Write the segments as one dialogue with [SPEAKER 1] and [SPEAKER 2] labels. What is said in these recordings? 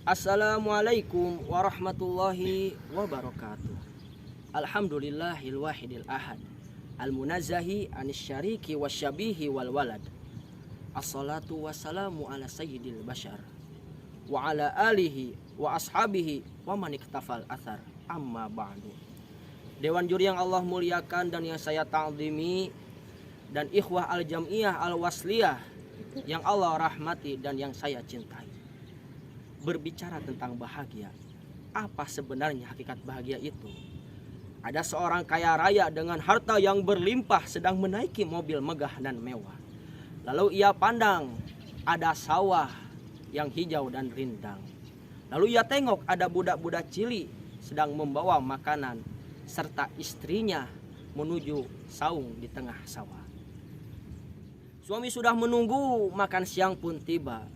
[SPEAKER 1] Assalamualaikum warahmatullahi wabarakatuh. Alhamdulillahil wahidil ahad, al-munazzahi anis syariki wasyabihi wal walad. Assalatu wassalamu ala sayyidil bashar wa ala alihi wa ashabihi wa man iktafal athar, amma ba'du. Dewan juri yang Allah muliakan dan yang saya ta'zimi, dan ikhwah al-jam'iyah al-wasliyah yang Allah rahmati dan yang saya cintai. Berbicara tentang bahagia, apa sebenarnya hakikat bahagia itu? Ada seorang kaya raya dengan harta yang berlimpah sedang menaiki mobil megah dan mewah. Lalu ia pandang ada sawah yang hijau dan rindang. Lalu ia tengok ada budak-budak cilik sedang membawa makanan serta istrinya menuju saung di tengah sawah. Suami sudah menunggu, makan siang pun tiba.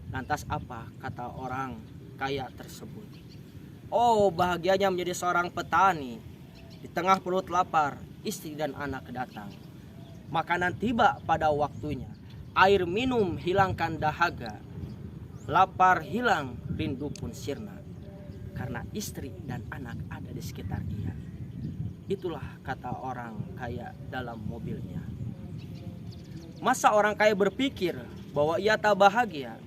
[SPEAKER 1] Lantas apa kata orang kaya tersebut? Oh, bahagianya menjadi seorang petani. Di tengah perut lapar, istri dan anak datang. Makanan tiba pada waktunya. Air minum hilangkan dahaga. Lapar hilang, rindu pun sirna. Karena istri dan anak ada di sekitar dia. Itulah kata orang kaya dalam mobilnya. Masa orang kaya berpikir bahwa ia tak bahagia?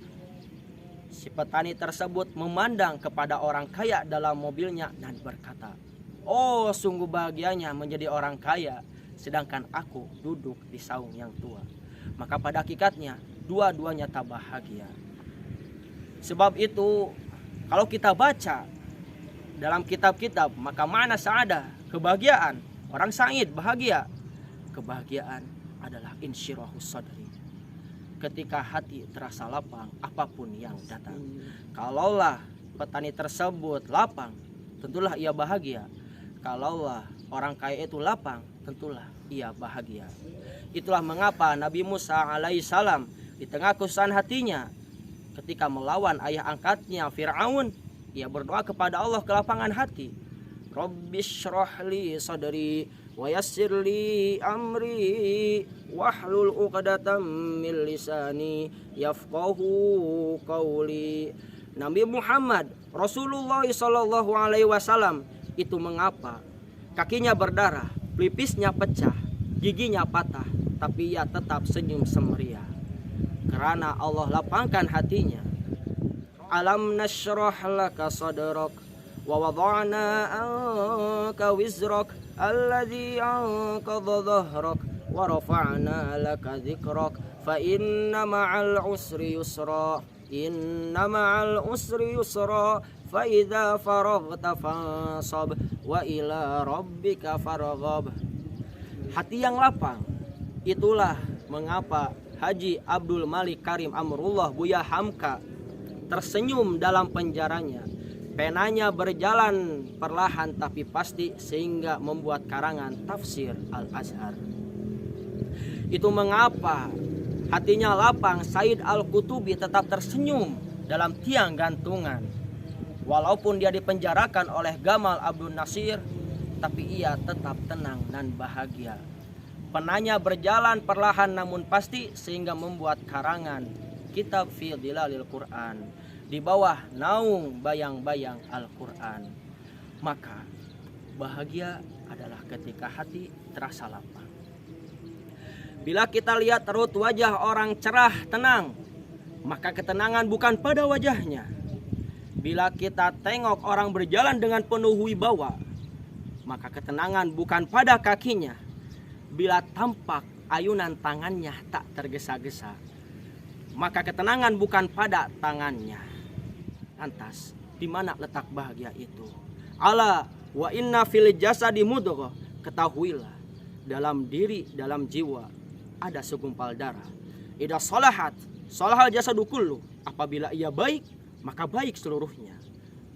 [SPEAKER 1] Si petani tersebut memandang kepada orang kaya dalam mobilnya dan berkata, "Oh, sungguh bahagianya menjadi orang kaya, sedangkan aku duduk di saung yang tua." Maka pada hakikatnya dua-duanya tak bahagia. Sebab itu, kalau kita baca dalam kitab-kitab, maka mana sa'adah, kebahagiaan, orang sa'id, bahagia. Kebahagiaan adalah insyirahus sadri, ketika hati terasa lapang apapun yang datang. Kalaulah petani tersebut lapang, tentulah ia bahagia. Kalaulah orang kaya itu lapang, tentulah ia bahagia. Itulah mengapa Nabi Musa alaihissalam di tengah kesusahan hatinya ketika melawan ayah angkatnya Fir'aun, ia berdoa kepada Allah kelapangan hati. Rabbishrahli sadri wa yassirli amri wahlul 'uqdatam min lisani yafqahu qawli. Nabi Muhammad Rasulullah sallallahu alaihi wasallam itu mengapa kakinya berdarah, pelipisnya pecah, giginya patah, tapi ia tetap senyum semeriah karena Allah lapangkan hatinya. Alam nashrah laka sadrak wa wada'na anka wizrak alladhi anqadha dhahrak wa rafa'na laka dhikrak fa inna ma'al usri yusra inna ma'al usri yusra fa idza faraghta fansab wa ila rabbika farghab. Hati yang lapang, itulah mengapa Haji Abdul Malik Karim Amrullah Buya Hamka tersenyum dalam penjaranya. Penanya berjalan perlahan tapi pasti sehingga membuat karangan tafsir Al-Azhar. Itu mengapa hatinya lapang Said Al-Qutubi tetap tersenyum dalam tiang gantungan. Walaupun dia dipenjarakan oleh Gamal Abdul Nasir, tapi ia tetap tenang dan bahagia. Penanya berjalan perlahan namun pasti sehingga membuat karangan kitab fi Dhilalil Quran di bawah naung bayang-bayang Al-Quran. Maka bahagia adalah ketika hati terasa lapang. Bila kita lihat raut wajah orang cerah tenang, maka ketenangan bukan pada wajahnya. Bila kita tengok orang berjalan dengan penuh wibawa, maka ketenangan bukan pada kakinya. Bila tampak ayunan tangannya tak tergesa-gesa, maka ketenangan bukan pada tangannya. Lantas, di mana letak bahagia itu? Ala wa inna fil jasadi mudghah. Ketahuilah, dalam diri, dalam jiwa ada segumpal darah. Idza salahat, salahal jasadu kullu. Apabila ia baik, maka baik seluruhnya.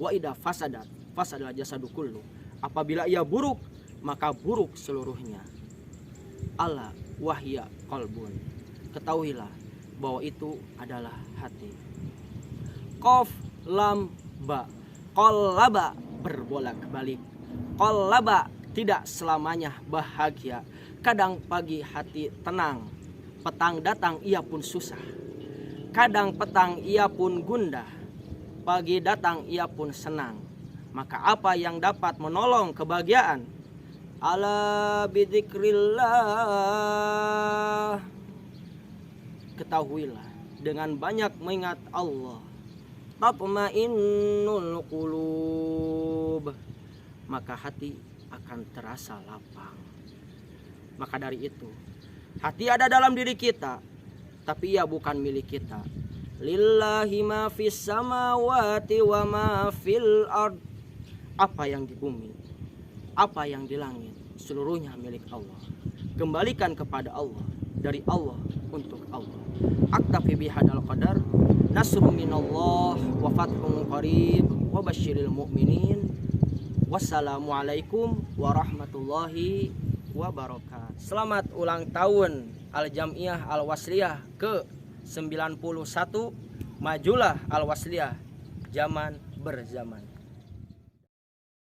[SPEAKER 1] Wa idza fasadat, fasadal jasadu kullu. Apabila ia buruk, maka buruk seluruhnya. Ala wahya qalbun. Ketahuilah bahwa itu adalah hati. Qaf lam ba, qallaba berbolak-balik. Qallaba tidak selamanya bahagia. Kadang pagi hati tenang, petang datang ia pun susah. Kadang petang ia pun gundah. Pagi datang ia pun senang. Maka apa yang dapat menolong kebahagiaan? Ala bidzikrillah. Ketahuilah, dengan banyak mengingat Allah, tatmainnul qulub, maka hati akan terasa lapang. Maka dari itu, hati ada dalam diri kita, tapi ia bukan milik kita. Lillahi ma fis samawati wa ma fil ard. Apa yang di bumi, apa yang di langit, seluruhnya milik Allah. Kembalikan kepada Allah, dari Allah untuk Allah. Aktafi bihadal qadar. Nasrun minallah wa fathun qarib wa basyiril mu'minin. Wassalamualaikum warahmatullahi wabarakatuh. Selamat ulang tahun Al-Jam'iyah Al-Wasliyah ke-91. Majulah Al-Wasliyah zaman berzaman.